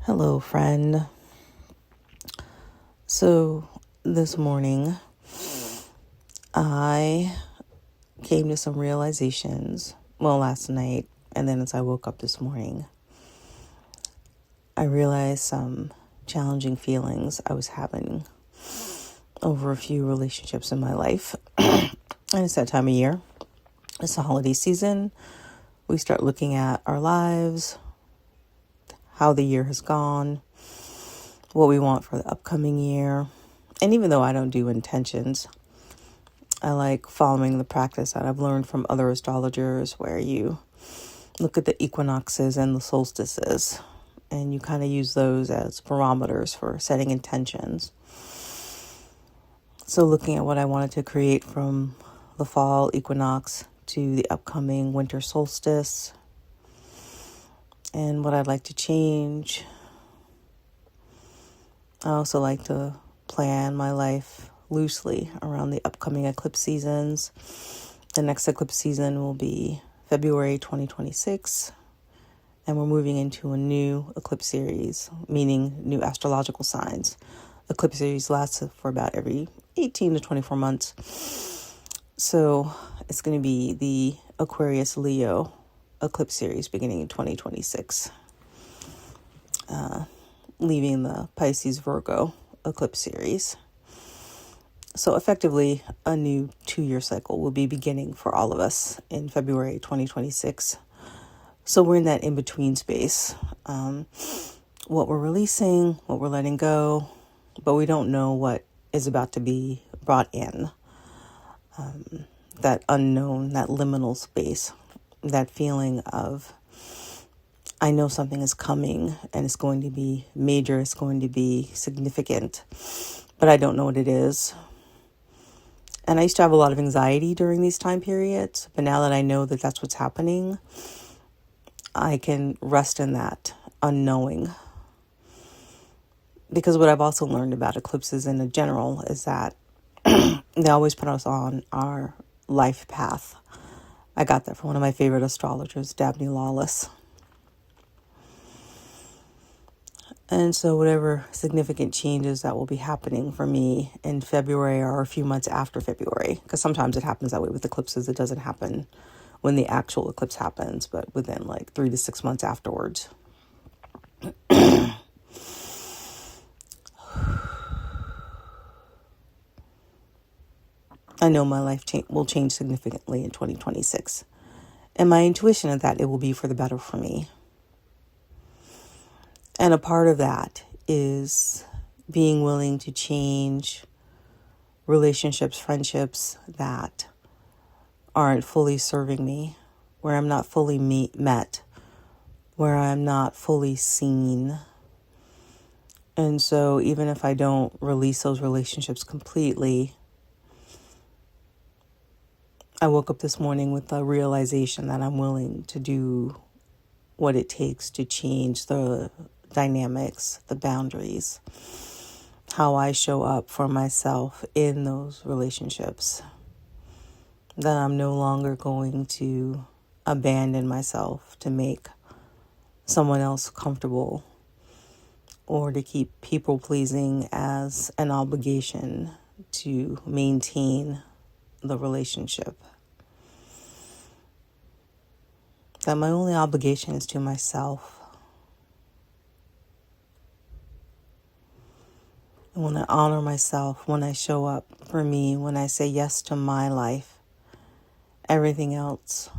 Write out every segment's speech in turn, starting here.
Hello, friend. So, this morning, I came to some realizations. Well, last night, and then as I woke up this morning, I realized some challenging feelings I was having over a few relationships in my life. And it's that time of year. It's the holiday season. We start looking at our lives, how the year has gone, what we want for the upcoming year. And even though I don't do intentions, I like following the practice that I've learned from other astrologers where you look at the equinoxes and the solstices and you kind of use those as barometers for setting intentions. So looking at what I wanted to create from the fall equinox to the upcoming winter solstice and what I'd like to change. I also like to plan my life loosely around the upcoming eclipse seasons. The next eclipse season will be February 2026, and we're moving into a new eclipse series, meaning new astrological signs. Eclipse series lasts for about every 18 to 24 months. So it's going to be the Aquarius Leo eclipse series beginning in 2026. Leaving the Pisces Virgo eclipse series. So effectively, a new 2-year cycle will be beginning for all of us in February 2026. So we're in that in-between space. What we're releasing, what we're letting go, but we don't know what is about to be brought in. That unknown, that liminal space, that feeling of I know something is coming and it's going to be major, it's going to be significant, but I don't know what it is. And I used to have a lot of anxiety during these time periods, but now that I know that that's what's happening, I can rest in that unknowing. Because what I've also learned about eclipses in general is that they always put us on our life path. I got that from one of my favorite astrologers, Dabney Lawless. And so whatever significant changes that will be happening for me in February or a few months after February, because sometimes it happens that way with eclipses. It doesn't happen when the actual eclipse happens, but within like 3 to 6 months afterwards. I know my life will change significantly in 2026. And my intuition is that it will be for the better for me. And a part of that is being willing to change relationships, friendships that aren't fully serving me, where I'm not fully met, where I'm not fully seen. And so even if I don't release those relationships completely, I woke up this morning with the realization that I'm willing to do what it takes to change the dynamics, the boundaries, how I show up for myself in those relationships. That I'm no longer going to abandon myself to make someone else comfortable or to keep people pleasing as an obligation to maintain the relationship. That my only obligation is to myself. And when I honor myself, when I show up for me, when I say yes to my life, everything else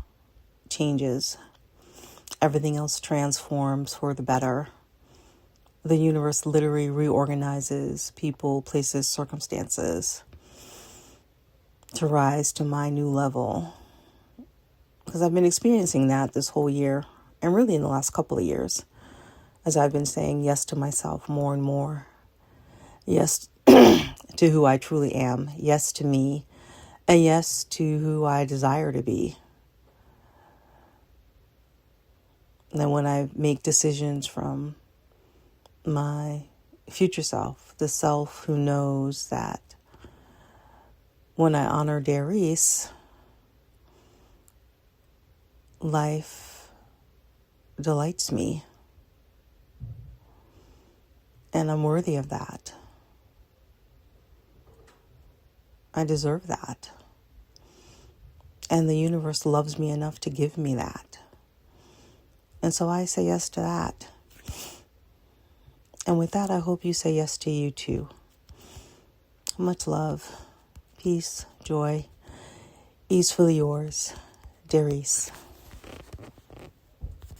changes. Everything else transforms for the better. The universe literally reorganizes people, places, circumstances to rise to my new level. Because I've been experiencing that this whole year, and really in the last couple of years, as I've been saying yes to myself more and more. Yes to who I truly am. Yes to me. And yes to who I desire to be. And then when I make decisions from my future self, the self who knows that when I honor Darice, life delights me. And I'm worthy of that. I deserve that. And the universe loves me enough to give me that. And so I say yes to that. And with that, I hope you say yes to you too. Much love, peace, joy, easefully yours, Darice.